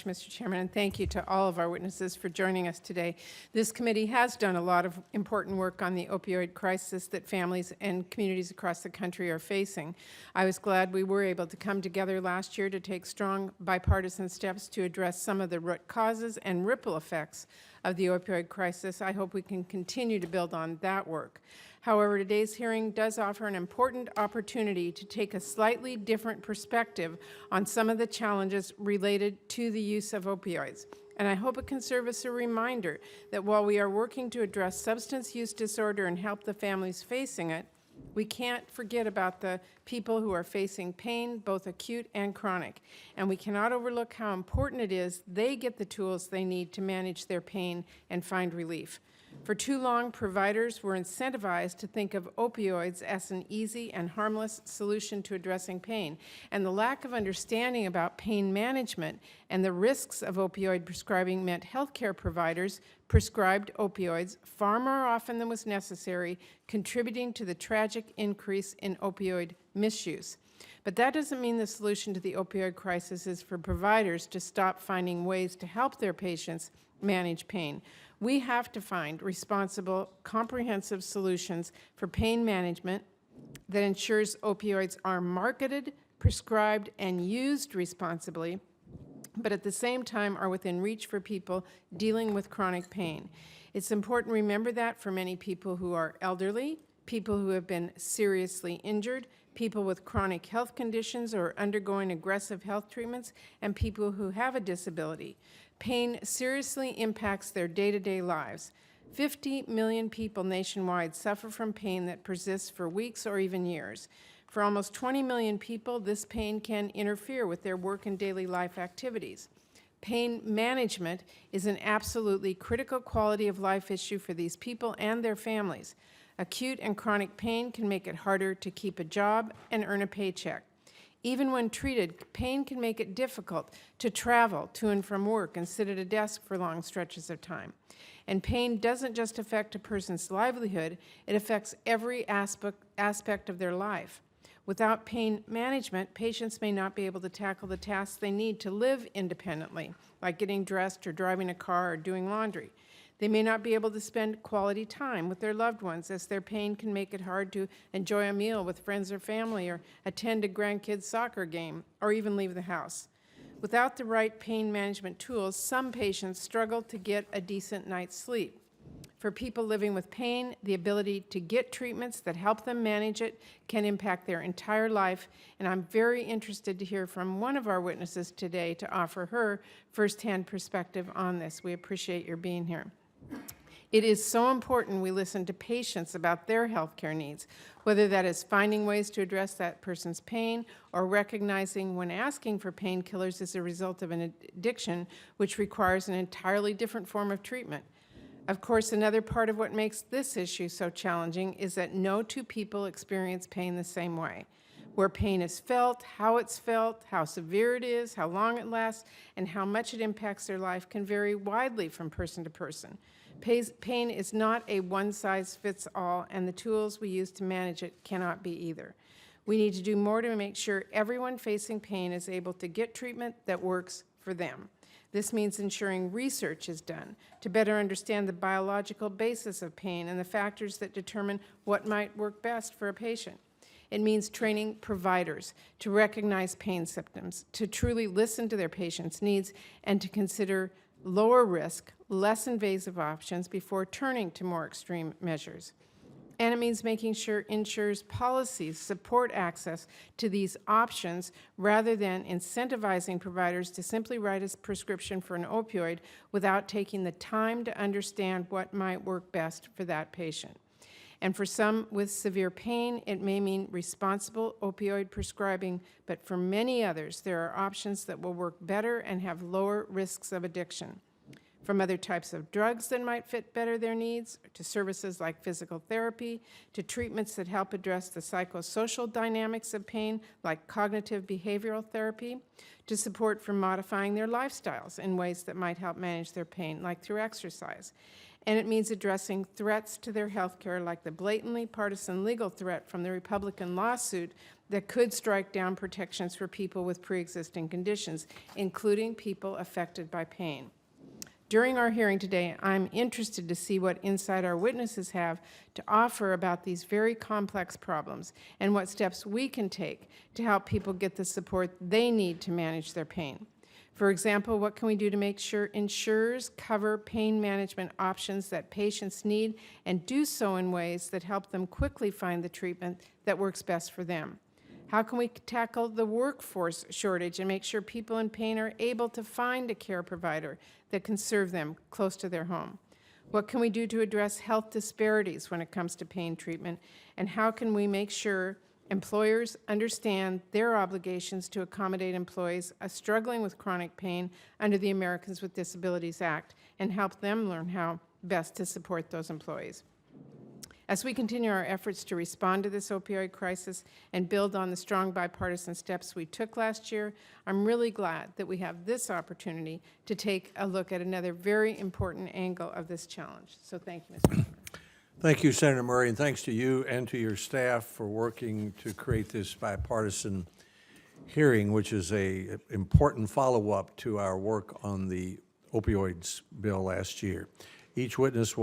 much, Mr. Chairman, and thank you to all of our witnesses for joining us today. This committee has done a lot of important work on the opioid crisis that families and communities across the country are facing. I was glad we were able to come together last year to take strong bipartisan steps to address some of the root causes and ripple effects of the opioid crisis. I hope we can continue to build on that work. However, today's hearing does offer an important opportunity to take a slightly different perspective on some of the challenges related to the use of opioids. And I hope it can serve as a reminder that while we are working to address substance use disorder and help the families facing it, we can't forget about the people who are facing pain, both acute and chronic. And we cannot overlook how important it is they get the tools they need to manage their pain and find relief. For too long, providers were incentivized to think of opioids as an easy and harmless solution to addressing pain, and the lack of understanding about pain management and the risks of opioid prescribing meant healthcare providers prescribed opioids far more often than was necessary, contributing to the tragic increase in opioid misuse. But that doesn't mean the solution to the opioid crisis is for providers to stop finding ways to help their patients manage pain. We have to find responsible, comprehensive solutions for pain management that ensures opioids are marketed, prescribed, and used responsibly, but at the same time are within reach for people dealing with chronic pain. It's important to remember that for many people who are elderly, people who have been seriously injured, people with chronic health conditions or undergoing aggressive health treatments, and people who have a disability. Pain seriously impacts their day-to-day lives. 50 million people nationwide suffer from pain that persists for weeks or even years. For almost 20 million people, this pain can interfere with their work and daily life activities. Pain management is an absolutely critical quality of life issue for these people and their families. Acute and chronic pain can make it harder to keep a job and earn a paycheck. Even when treated, pain can make it difficult to travel to and from work and sit at a desk for long stretches of time. And pain doesn't just affect a person's livelihood, it affects every aspect of their life. Without pain management, patients may not be able to tackle the tasks they need to live independently, like getting dressed or driving a car or doing laundry. They may not be able to spend quality time with their loved ones, as their pain can make it hard to enjoy a meal with friends or family, or attend a grandkid's soccer game, or even leave the house. Without the right pain management tools, some patients struggle to get a decent night's sleep. For people living with pain, the ability to get treatments that help them manage it can impact their entire life, and I'm very interested to hear from one of our witnesses today to offer her firsthand perspective on this. We appreciate your being here. It is so important we listen to patients about their health care needs, whether that is finding ways to address that person's pain or recognizing when asking for painkillers is a result of an addiction which requires an entirely different form of treatment. Of course, another part of what makes this issue so challenging is that no two people experience pain the same way. Where pain is felt, how severe it is, how long it lasts, and how much it impacts their life can vary widely from person to person. Pain is not a one-size-fits-all, and the tools we use to manage it cannot be either. We need to do more to make sure everyone facing pain is able to get treatment that works for them. This means ensuring research is done to better understand the biological basis of pain and the factors that determine what might work best for a patient. It means training providers to recognize pain symptoms, to truly listen to their patients' needs, and to consider lower risk, less invasive options before turning to more extreme measures. And it means making sure insurers' policies support access to these options rather than incentivizing providers to simply write a prescription for an opioid without taking the time to understand what might work best for that patient. And for some with severe pain, it may mean responsible opioid prescribing, but for many others, there are options that will work better and have lower risks of addiction. from other types of drugs that might fit better their needs, to services like physical therapy, to treatments that help address the psychosocial dynamics of pain, like cognitive behavioral therapy, to support for modifying their lifestyles in ways that might help manage their pain, like through exercise. And it means addressing threats to their health care, like the blatantly partisan legal threat from the Republican lawsuit that could strike down protections for people with pre-existing conditions, including people affected by pain. During our hearing today, I'm interested to see what insight our witnesses have to offer about these very complex problems and what steps we can take to help people get the support they need to manage their pain. For example, what can we do to make sure insurers cover pain management options that patients need and do so in ways that help them quickly find the treatment that works best for them? How can we tackle the workforce shortage and make sure people in pain are able to find a care provider that can serve them close to their home? What can we do to address health disparities when it comes to pain treatment? And how can we make sure employers understand their obligations to accommodate employees struggling with chronic pain under the Americans with Disabilities Act and help them learn how best to support those employees? As we continue our efforts to respond to this opioid crisis and build on the strong bipartisan steps we took last year, I'm really glad that we have this opportunity to take a look at another very important angle of this challenge. So thank you, Mr. Chairman. Thank you, Senator Murray, and thanks to you and to your staff for working to create this bipartisan hearing, which is an important follow-up to our work on the opioids bill last year. Each witness will